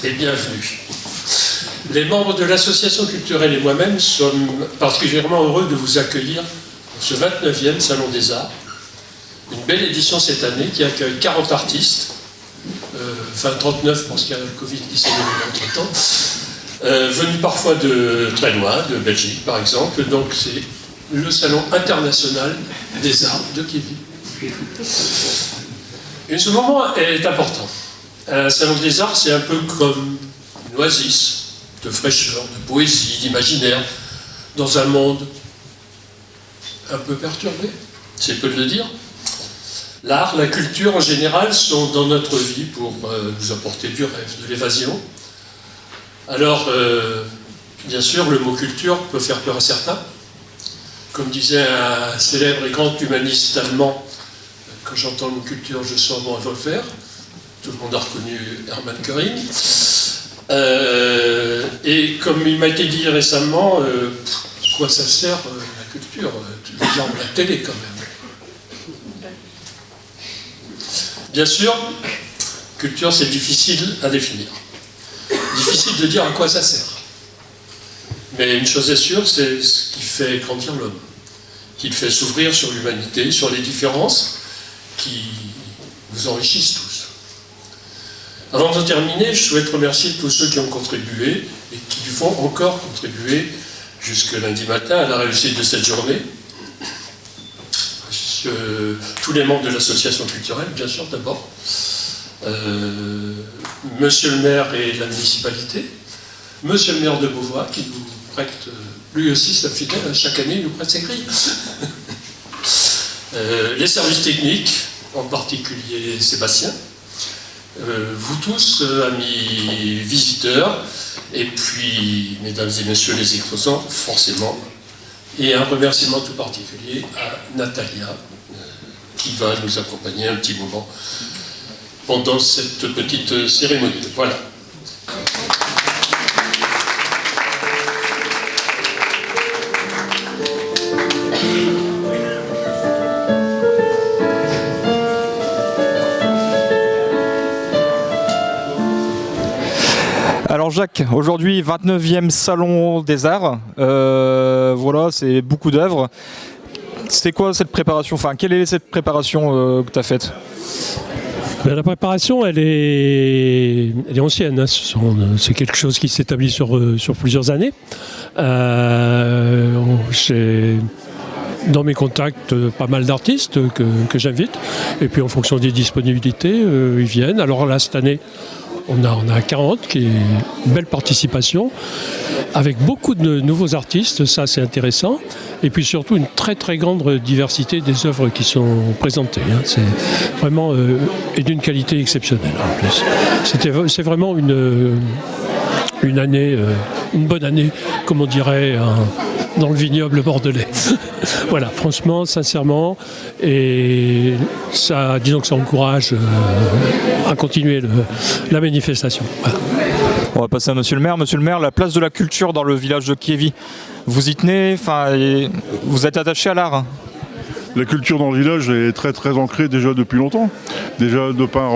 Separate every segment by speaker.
Speaker 1: Et bienvenue. Les membres de l'association culturelle et moi-même sommes particulièrement heureux de vous accueillir pour ce 29e Salon des Arts. Une belle édition cette année qui accueille 40 artistes, enfin 39 parce qu'il y a le Covid qui s'est donné entre-temps, venus parfois de très loin, de Belgique par exemple. Donc c'est le Salon international des arts de Kévy. Et ce moment est important. Un salon des arts, c'est un peu comme une oasis de fraîcheur, de poésie, d'imaginaire, dans un monde un peu perturbé, c'est peu de le dire. L'art, la culture en général sont dans notre vie pour nous apporter du rêve, de l'évasion. Alors, bien sûr, le mot culture peut faire peur à certains. Comme disait un célèbre et grand humaniste allemand, quand j'entends le mot culture, je sors mon revolver. Tout le monde a reconnu Hermann Göring. Et comme il m'a été dit récemment, quoi ça sert la culture? Genre la télé quand même. Bien sûr, culture c'est difficile à définir. Difficile de dire à quoi ça sert. Mais une chose est sûre, c'est ce qui fait grandir l'homme, qui le fait s'ouvrir sur l'humanité, sur les différences qui nous enrichissent tous. Avant de terminer, je souhaite remercier tous ceux qui ont contribué et qui vont encore contribuer jusque lundi matin à la réussite de cette journée. Tous les membres de l'association culturelle, bien sûr, d'abord. Monsieur le maire et la municipalité. Monsieur le maire de Beauvois, qui nous prête, lui aussi, sa fidèle, chaque année, il nous prête ses grilles. Les services techniques, en particulier Sébastien. Vous tous, amis visiteurs, et puis, mesdames et messieurs les exposants, forcément, et un remerciement tout particulier à Natalia, qui va nous accompagner un petit moment pendant cette petite cérémonie. Voilà.
Speaker 2: Alors Jacques, aujourd'hui 29e Salon des Arts, voilà, c'est beaucoup d'œuvres. C'est quoi cette préparation, enfin quelle est cette préparation que tu as faite?
Speaker 3: La préparation, elle est ancienne, hein. C'est quelque chose qui s'établit sur plusieurs années. J'ai dans mes contacts pas mal d'artistes que j'invite, et puis en fonction des disponibilités, ils viennent. Alors là, cette année, on a 40, qui est une belle participation, avec beaucoup de nouveaux artistes, ça c'est intéressant, et puis surtout une très très grande diversité des œuvres qui sont présentées, hein. C'est vraiment et d'une qualité exceptionnelle en plus. C'est vraiment une année, une bonne année, comme on dirait dans le vignoble bordelais. Voilà, franchement, sincèrement, et ça, disons que ça encourage à continuer la manifestation. Voilà.
Speaker 2: On va passer à Monsieur le maire. Monsieur le maire, la place de la culture dans le village de Kévy, vous y tenez, enfin, vous êtes attaché à l'art?
Speaker 4: La culture dans le village est très très ancrée déjà depuis longtemps. Déjà de par,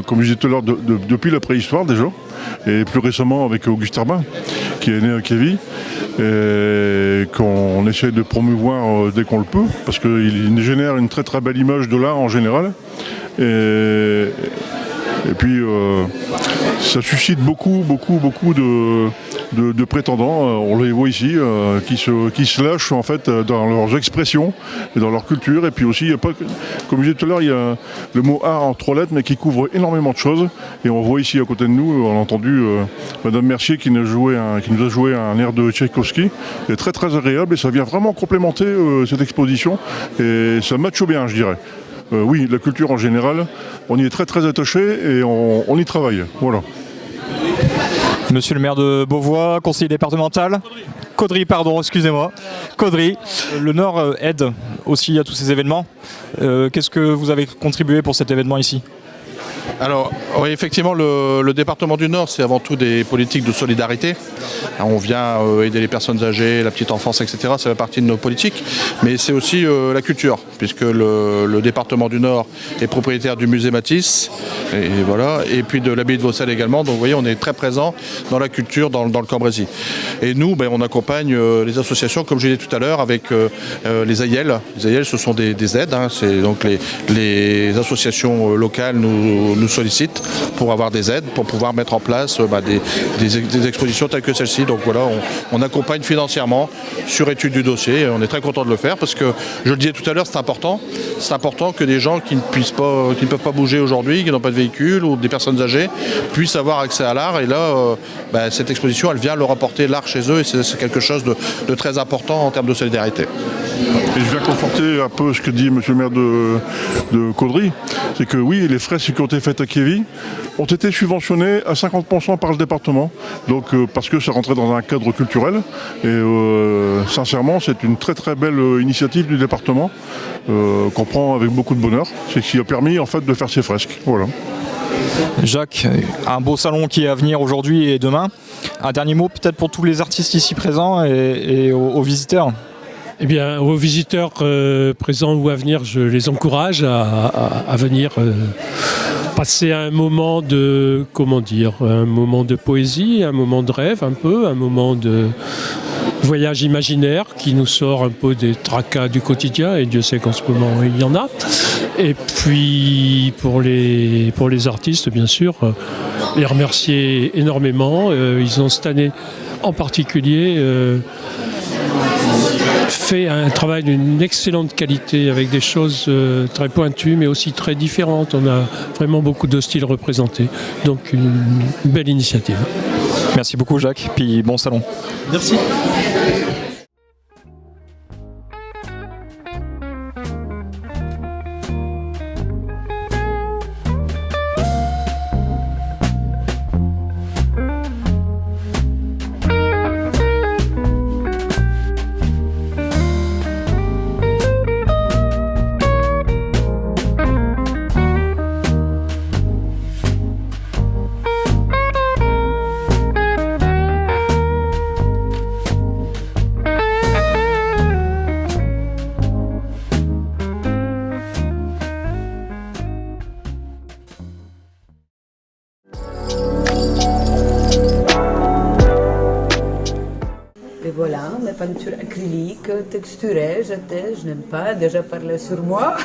Speaker 4: comme je disais tout à l'heure, depuis la préhistoire déjà. et plus récemment avec Auguste Herbin, qui est né à Kévy, et qu'on essaie de promouvoir dès qu'on le peut, parce qu'il génère une très très belle image de l'art en général. Et puis ça suscite beaucoup de prétendants, on les voit ici, qui se lâchent en fait dans leurs expressions et dans leur culture. Et puis aussi, il y a pas, comme je disais tout à l'heure, il y a le mot art en 3 lettres, mais qui couvre énormément de choses. Et on voit ici à côté de nous, on a entendu Madame Mercier qui nous a joué un air de Tchaïkovski. C'est très très agréable et ça vient vraiment complémenter cette exposition. Et ça matche bien, je dirais. Oui, la culture en général, on y est très très attaché et on y travaille. Voilà.
Speaker 2: Monsieur le maire de Beauvois, conseiller départemental. Caudry, pardon, excusez-moi. Caudry. Le Nord aide aussi à tous ces événements. Qu'est-ce que vous avez contribué pour cet événement ici ?
Speaker 5: Alors, oui, effectivement, le département du Nord, c'est avant tout des politiques de solidarité. Alors, on vient aider les personnes âgées, la petite enfance, etc. Ça fait partie de nos politiques. Mais c'est aussi la culture, puisque le département du Nord est propriétaire du musée Matisse, et voilà, et puis de l'abbaye de Vaucelles également. Donc, vous voyez, on est très présent dans la culture, dans le Cambrésis. Et nous, on accompagne les associations, comme je l'ai dit tout à l'heure, avec les AIL. Les AIL, ce sont des aides. C'est donc les associations locales nous sollicitent pour avoir des aides, pour pouvoir mettre en place des expositions telles que celle-ci. Donc voilà, on accompagne financièrement sur étude du dossier. Et on est très content de le faire parce que, je le disais tout à l'heure, c'est important. C'est important que des gens qui ne peuvent pas bouger aujourd'hui, qui n'ont pas de véhicule ou des personnes âgées puissent avoir accès à l'art. Et là, cette exposition, elle vient leur apporter l'art chez eux et c'est quelque chose de très important en termes de solidarité.
Speaker 4: Et je viens conforter un peu ce que dit monsieur le maire de Caudry, c'est que oui, les fresques qui ont été faites à Kévy ont été subventionnées à 50% par le département, donc parce que ça rentrait dans un cadre culturel, et sincèrement c'est une très très belle initiative du département qu'on prend avec beaucoup de bonheur, c'est ce qui a permis en fait de faire ces fresques. Voilà.
Speaker 2: Jacques, un beau salon qui est à venir aujourd'hui et demain. Un dernier mot peut-être pour tous les artistes ici présents et aux visiteurs.
Speaker 3: Eh bien, aux visiteurs présents ou à venir, je les encourage à venir passer un moment de, un moment de poésie, un moment de rêve un peu, un moment de voyage imaginaire qui nous sort un peu des tracas du quotidien, et Dieu sait qu'en ce moment il y en a. Et puis pour les artistes, bien sûr, les remercier énormément. Ils ont cette année en particulier fait un travail d'une excellente qualité avec des choses très pointues mais aussi très différentes. On a vraiment beaucoup de styles représentés. Donc une belle initiative.
Speaker 2: Merci beaucoup Jacques, puis bon salon.
Speaker 3: Merci.
Speaker 6: Et voilà, mes peintures acryliques, texturées, je n'aime pas déjà parler sur moi.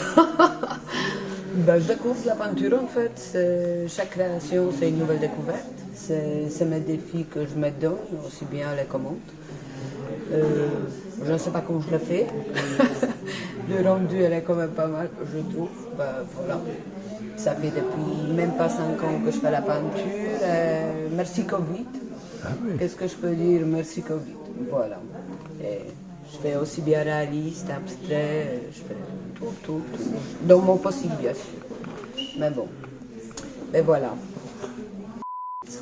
Speaker 6: Je découvre la peinture en fait, chaque création c'est une nouvelle découverte. C'est mes défis que je me donne, aussi bien les commandes. Je ne sais pas comment je le fais. Le rendu elle est quand même pas mal, je trouve. Voilà. Ça fait depuis même pas 5 ans que je fais la peinture. Merci Covid. Ah oui. Qu'est-ce que je peux dire? Merci Covid. Voilà. Et je fais aussi bien réaliste, abstrait, je fais tout. Dans mon possible, bien sûr. Mais bon. Mais voilà.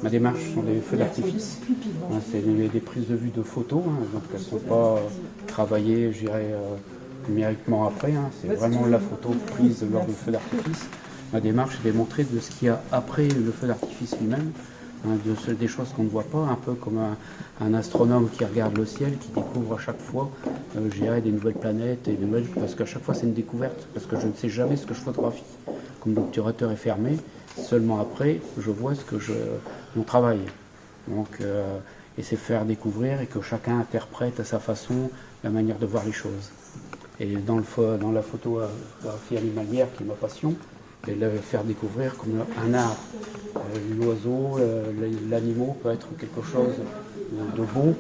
Speaker 7: Ma démarche sont des feux d'artifice. C'est des prises de vue de photos, donc elles ne sont pas travaillées, je dirais, numériquement après. C'est vraiment la photo prise lors du feu d'artifice. Ma démarche est de montrer de ce qu'il y a après le feu d'artifice lui-même. Des choses qu'on ne voit pas, un peu comme un astronome qui regarde le ciel, qui découvre à chaque fois, je dirais, des nouvelles planètes, parce qu'à chaque fois c'est une découverte, parce que je ne sais jamais ce que je photographie. Comme l'obturateur est fermé, seulement après je vois ce que mon travail. Donc, et c'est faire découvrir et que chacun interprète à sa façon la manière de voir les choses. Et dans la photographie animalière, qui est ma passion, et le faire découvrir comme un art. L'oiseau, l'animal peut être quelque chose de beau,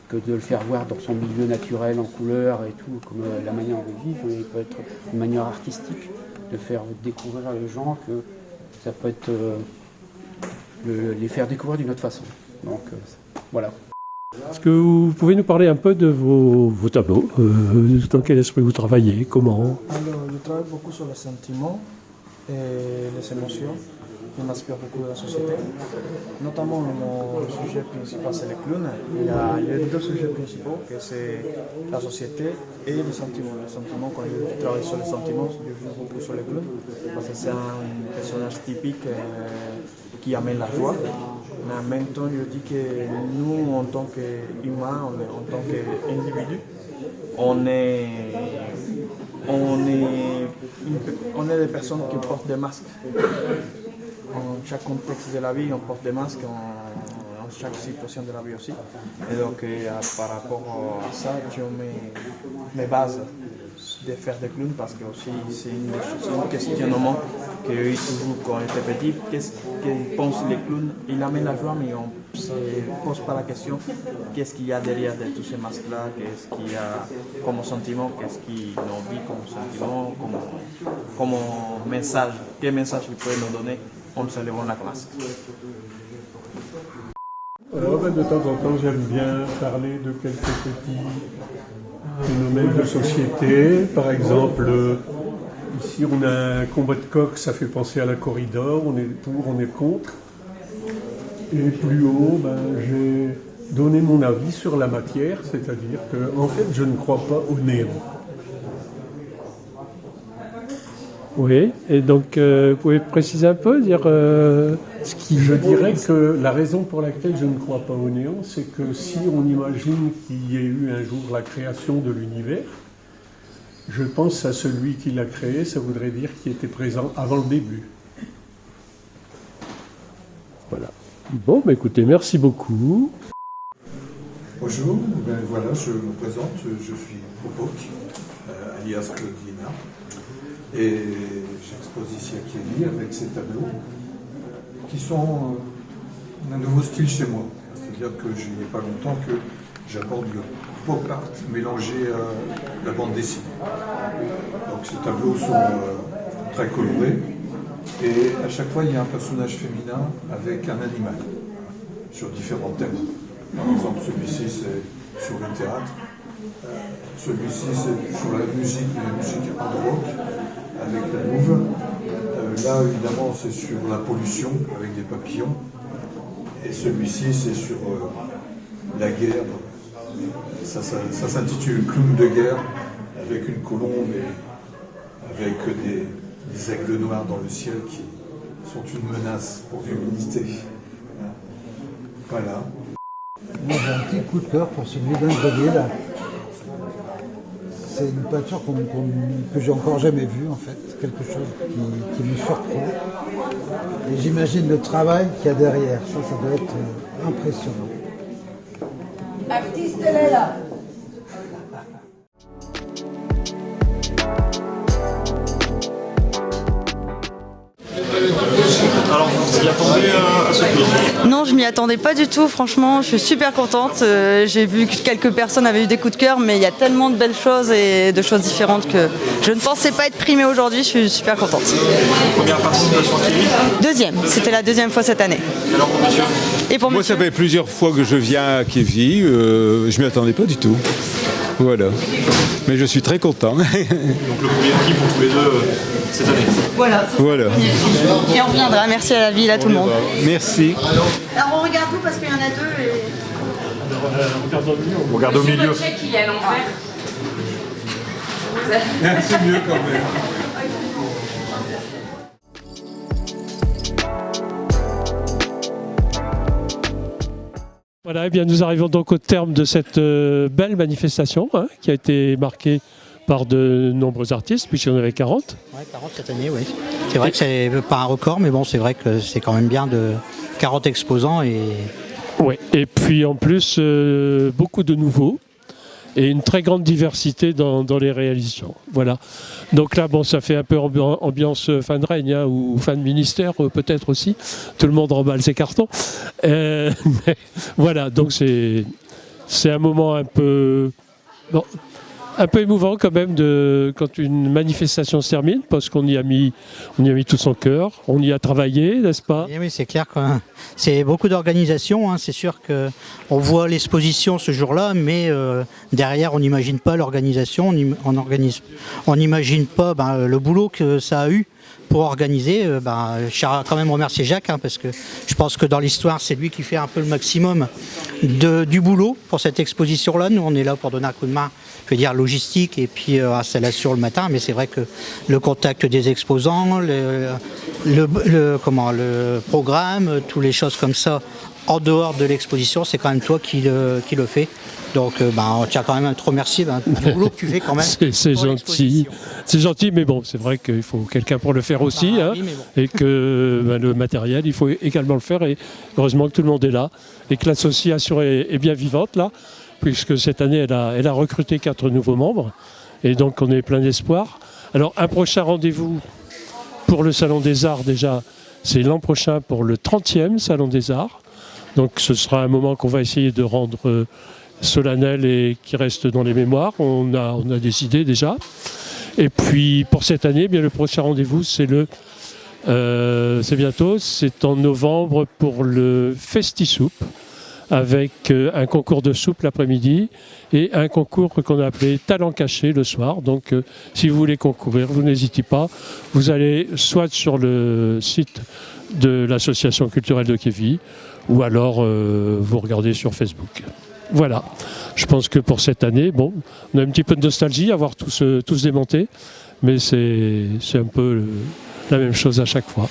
Speaker 7: que de le faire voir dans son milieu naturel, en couleur et tout, comme la manière de vivre, il peut être une manière artistique, de faire découvrir à les gens que ça peut être les faire découvrir d'une autre façon. Donc voilà.
Speaker 3: Est-ce que vous pouvez nous parler un peu de vos tableaux, dans quel esprit vous travaillez, comment?
Speaker 8: Alors, je travaille beaucoup sur les sentiments et les émotions qui m'inspirent beaucoup de la société. Notamment, mon sujet principal, c'est les clowns. Il y a deux sujets principaux, que c'est la société et les sentiments. Les sentiments, quand je travaille sur les sentiments, je joue beaucoup sur les clowns, parce que c'est un personnage typique qui amène la joie. Mais en même temps, je dis que nous, en tant qu'humains, en tant qu'individus, on est des personnes qui portent des masques. En chaque contexte de la vie, on porte des masques, en chaque situation de la vie aussi. Et donc, par rapport à ça, je me base de faire des clowns parce que aussi c'est un questionnement que j'ai eu toujours quand on était petit. Qu'est-ce qu'ils pensent les clowns? Ils amènent la joie, mais on ne se pose pas la question qu'est-ce qu'il y a derrière de tous ces masques-là, qu'est-ce qu'il y a comme sentiment, qu'est-ce qu'ils nous vit comme sentiment, comme message, quel message ils peuvent nous donner en se levant la masque.
Speaker 3: Alors, de temps en temps, j'aime bien parler de quelques petits phénomènes de société. Par exemple, ici on a un combat de coq, ça fait penser à la corridor, on est pour, on est contre. Et plus haut, j'ai donné mon avis sur la matière, c'est-à-dire que en fait je ne crois pas au néant. Oui, et donc vous pouvez préciser un peu, dire ce qui... Je dirais que la raison pour laquelle je ne crois pas au néant, c'est que si on imagine qu'il y ait eu un jour la création de l'univers, je pense à celui qui l'a créé, ça voudrait dire qu'il était présent avant le début. Voilà. Bon, écoutez, merci beaucoup.
Speaker 9: Bonjour, voilà, je me présente, je suis Popok, alias Claude Guinard. Et j'expose ici à Kieli avec ces tableaux qui sont d'un nouveau style chez moi. C'est-à-dire que il n'y a pas longtemps que j'aborde le pop art mélangé à la bande dessinée. Donc ces tableaux sont très colorés et à chaque fois il y a un personnage féminin avec un animal sur différents thèmes. Par exemple celui-ci c'est sur le théâtre, celui-ci c'est sur la musique hard rock avec la louve. Là, évidemment, c'est sur la pollution avec des papillons. Et celui-ci, c'est sur la guerre. Ça s'intitule Clown de guerre, avec une colombe et avec des aigles noirs dans le ciel qui sont une menace pour l'humanité. Voilà.
Speaker 10: Moi, j'ai un petit coup de cœur pour celui d'un grenier, là. C'est une peinture que j'ai encore jamais vue en fait, quelque chose qui me surprend. Et j'imagine le travail qu'il y a derrière, ça doit être impressionnant.
Speaker 6: L'artiste, elle est là.
Speaker 2: Alors, vous vous y attendez à ce prix?
Speaker 11: Non, je m'y attendais pas du tout, franchement, je suis super contente. J'ai vu que quelques personnes avaient eu des coups de cœur, mais il y a tellement de belles choses et de choses différentes que je ne pensais pas être primée aujourd'hui, je suis super contente.
Speaker 2: Première participation à Kieli?
Speaker 11: Deuxième, c'était la deuxième fois cette année.
Speaker 2: Et alors pour monsieur?
Speaker 11: Et pour
Speaker 12: Moi,
Speaker 11: monsieur
Speaker 12: ça fait plusieurs fois que je viens à Kévi, je m'y attendais pas du tout. Voilà. Mais je suis très content.
Speaker 2: Donc le premier prix pour tous les deux cette année.
Speaker 11: Voilà.
Speaker 12: Voilà.
Speaker 11: Et on reviendra, merci à la ville, à tout le monde.
Speaker 12: Merci.
Speaker 11: Alors on regarde tout parce qu'il y en a deux et...
Speaker 2: On regarde au milieu.
Speaker 13: Le chèque, il est à l'envers.
Speaker 12: C'est mieux quand même.
Speaker 3: Voilà, eh bien, nous arrivons donc au terme de cette belle manifestation qui a été marquée par de nombreux artistes, puisqu'il y en avait 40.
Speaker 14: Ouais, 40 cette année, oui. C'est vrai que c'est pas un record, mais bon, c'est vrai que c'est quand même bien
Speaker 13: 40 exposants et...
Speaker 3: Ouais. Et puis en plus, beaucoup de nouveaux et une très grande diversité dans les réalisations. Voilà. Donc là, bon, ça fait un peu ambiance fin de règne ou fin de ministère peut-être aussi. Tout le monde remballe ses cartons. Mais voilà, donc c'est un moment un peu émouvant quand même quand une manifestation se termine, parce qu'on y a mis tout son cœur, on y a travaillé, n'est-ce pas?
Speaker 13: Oui, c'est clair que c'est beaucoup d'organisation, hein. C'est sûr qu'on voit l'exposition ce jour-là, mais derrière on n'imagine pas l'organisation, on n'imagine pas le boulot que ça a eu pour organiser. Je tiens quand même remercier Jacques, hein, parce que je pense que dans l'histoire c'est lui qui fait un peu le maximum du boulot pour cette exposition-là. Nous on est là pour donner un coup de main, je veux dire logistique et puis installation le matin, mais c'est vrai que le contact des exposants, le programme, toutes les choses comme ça en dehors de l'exposition, c'est quand même toi qui le fais. Donc on tient quand même à te remercier du boulot que tu fais quand même.
Speaker 3: C'est gentil, mais bon, c'est vrai qu'il faut quelqu'un pour le faire aussi, hein,
Speaker 13: oui, mais bon.
Speaker 3: et que le matériel, il faut également le faire, et heureusement que tout le monde est là, et que l'association est bien vivante là, puisque cette année elle a recruté 4 nouveaux membres, et donc on est plein d'espoir. Alors un prochain rendez-vous pour le Salon des Arts déjà, c'est l'an prochain pour le 30e Salon des Arts, donc ce sera un moment qu'on va essayer de rendre solennel et qui reste dans les mémoires. On a décidé déjà. Et puis pour cette année, bien le prochain rendez-vous, c'est bientôt, c'est en novembre pour le Festi-Soupe, avec un concours de soupe l'après-midi et un concours qu'on a appelé Talent caché le soir. Donc si vous voulez concourir, vous n'hésitez pas. Vous allez soit sur le site de l'association culturelle de Kévy, ou alors vous regardez sur Facebook. Voilà, je pense que pour cette année, bon, on a un petit peu de nostalgie à voir tous démonter, mais c'est un peu la même chose à chaque fois.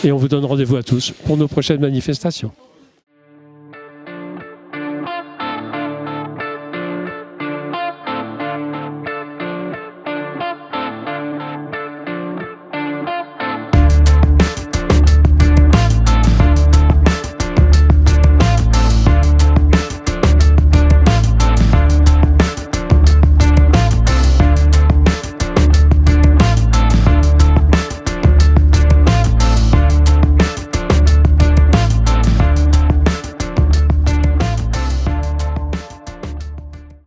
Speaker 3: Et on vous donne rendez-vous à tous pour nos prochaines manifestations.